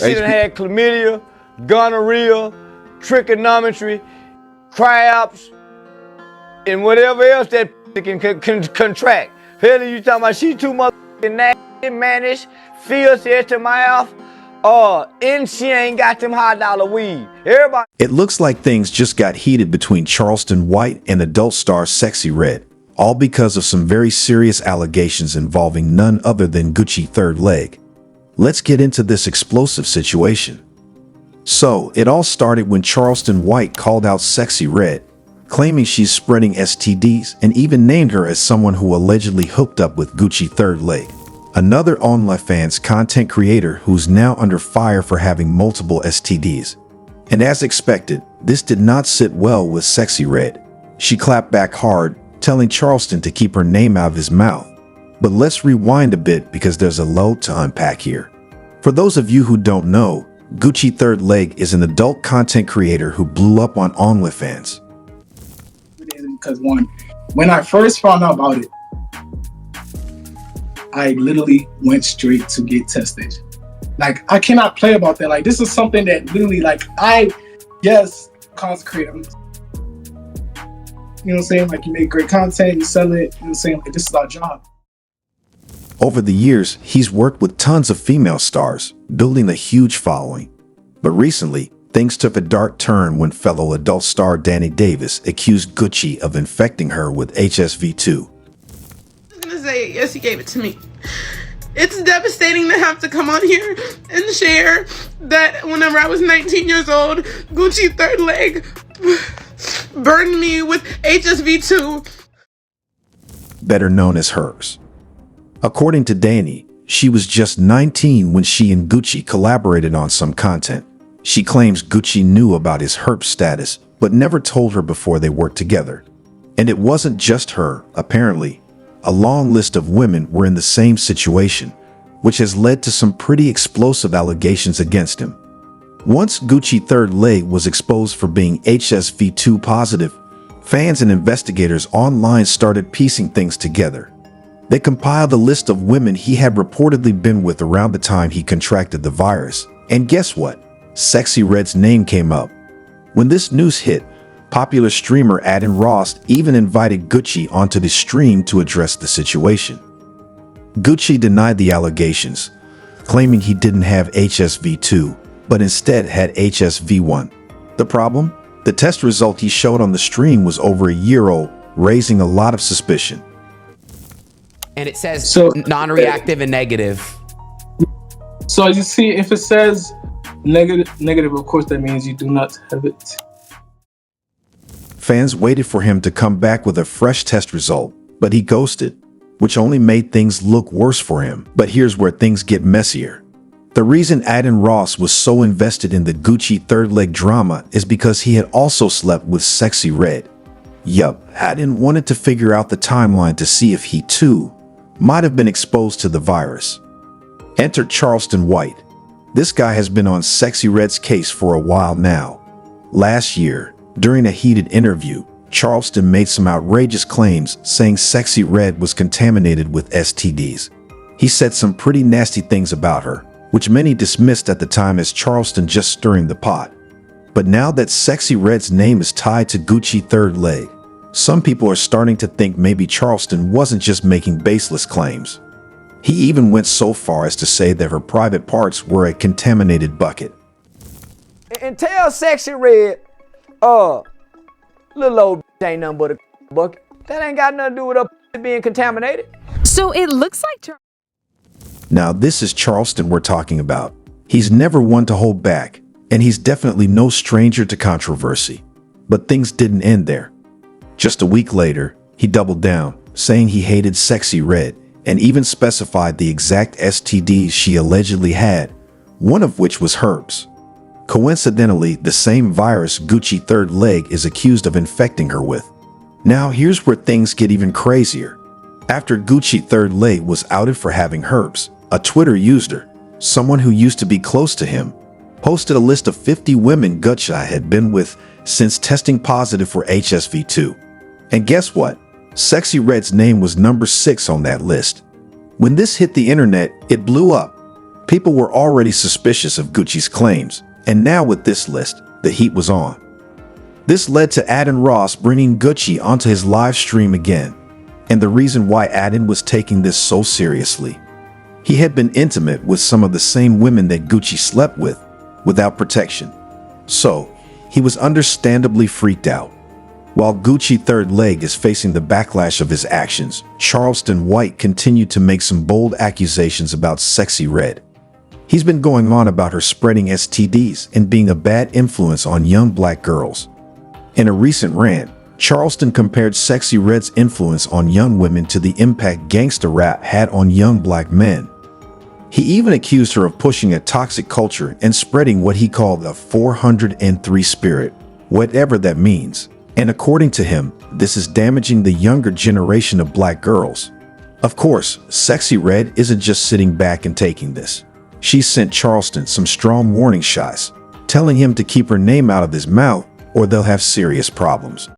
she done had chlamydia, gonorrhea, trichinometry, crabs, and whatever else that can contract. Hell, you talking about she too motherfucking nasty, mannish, fierce at the mouth, and she ain't got them high dollar weed. Everybody. It looks like things just got heated between Charleston White and adult star Sexy Red, all because of some very serious allegations involving none other than Gucci third leg. Let's get into this explosive situation. So, it all started when Charleston White called out Sexy Red, claiming she's spreading STDs, and even named her as someone who allegedly hooked up with Gucci third leg, another OnlyFans content creator who's now under fire for having multiple STDs. And as expected, this did not sit well with Sexy Red. She clapped back hard, telling Charleston to keep her name out of his mouth. But let's rewind a bit because there's a lot to unpack here. For those of you who don't know, Gucci third leg is an adult content creator who blew up on OnlyFans. Because when I first found out about it, I literally went straight to get tested. Like, I cannot play about that. Like, this is something that literally, like, consecrate. You know what I'm saying? Like, you make great content, you sell it, you know what I'm saying? Like, this is our job. Over the years, he's worked with tons of female stars, building a huge following. But recently, things took a dark turn when fellow adult star Danny Davis accused Gucci of infecting her with HSV-2. I was gonna say, yes, he gave it to me. It's devastating to have to come on here and share that whenever I was 19 years old, Gucci third leg burned me with HSV-2. Better known as HERVs. According to Danny, she was just 19 when she and Gucci collaborated on some content. She claims Gucci knew about his herpes status, but never told her before they worked together. And it wasn't just her, apparently. A long list of women were in the same situation, which has led to some pretty explosive allegations against him. Once Gucci third leg was exposed for being HSV-2 positive, fans and investigators online started piecing things together. They compiled a list of women he had reportedly been with around the time he contracted the virus. And guess what? Sexy Red's name came up. When this news hit, popular streamer Adin Ross even invited Gucci onto the stream to address the situation. Gucci denied the allegations, claiming he didn't have HSV-2, but instead had HSV-1. The problem? The test result he showed on the stream was over a year old, raising a lot of suspicion. And it says non-reactive and negative. So you see, if it says negative, of course, that means you do not have it. Fans waited for him to come back with a fresh test result, but he ghosted, which only made things look worse for him. But here's where things get messier. The reason Adin Ross was so invested in the Gucci third leg drama is because he had also slept with Sexy Red. Yup, Adin wanted to figure out the timeline to see if he too might have been exposed to the virus. Enter Charleston White. This guy has been on Sexy Red's case for a while now. Last year, during a heated interview, Charleston made some outrageous claims saying Sexy Red was contaminated with STDs. He said some pretty nasty things about her, which many dismissed at the time as Charleston just stirring the pot. But now that Sexy Red's name is tied to Gucci third leg, some people are starting to think maybe Charleston wasn't just making baseless claims. He even went so far as to say that her private parts were a contaminated bucket. And tell Sexy Red, little old ain't nothing but a bucket. That ain't got nothing to do with her being contaminated. So it looks like... Now this is Charleston we're talking about. He's never one to hold back, and he's definitely no stranger to controversy. But things didn't end there. Just a week later, he doubled down, saying he hated Sexy Red, and even specified the exact STDs she allegedly had, one of which was herpes. Coincidentally, the same virus Gucci third leg is accused of infecting her with. Now here's where things get even crazier. After Gucci third leg was outed for having herpes, a Twitter user, someone who used to be close to him, posted a list of 50 women Gucci had been with since testing positive for HSV-2. And guess what? Sexy Red's name was number 6 on that list. When this hit the internet, it blew up. People were already suspicious of Gucci's claims, and now with this list, the heat was on. This led to Adin Ross bringing Gucci onto his live stream again, and the reason why Adin was taking this so seriously. He had been intimate with some of the same women that Gucci slept with, without protection. So, he was understandably freaked out. While Gucci third leg is facing the backlash of his actions, Charleston White continued to make some bold accusations about Sexy Red. He's been going on about her spreading STDs and being a bad influence on young black girls. In a recent rant, Charleston compared Sexy Red's influence on young women to the impact gangsta rap had on young black men. He even accused her of pushing a toxic culture and spreading what he called the 403 spirit, whatever that means. And according to him, this is damaging the younger generation of black girls. Of course, Sexy Red isn't just sitting back and taking this. She sent Charleston some strong warning shots, telling him to keep her name out of his mouth or they'll have serious problems.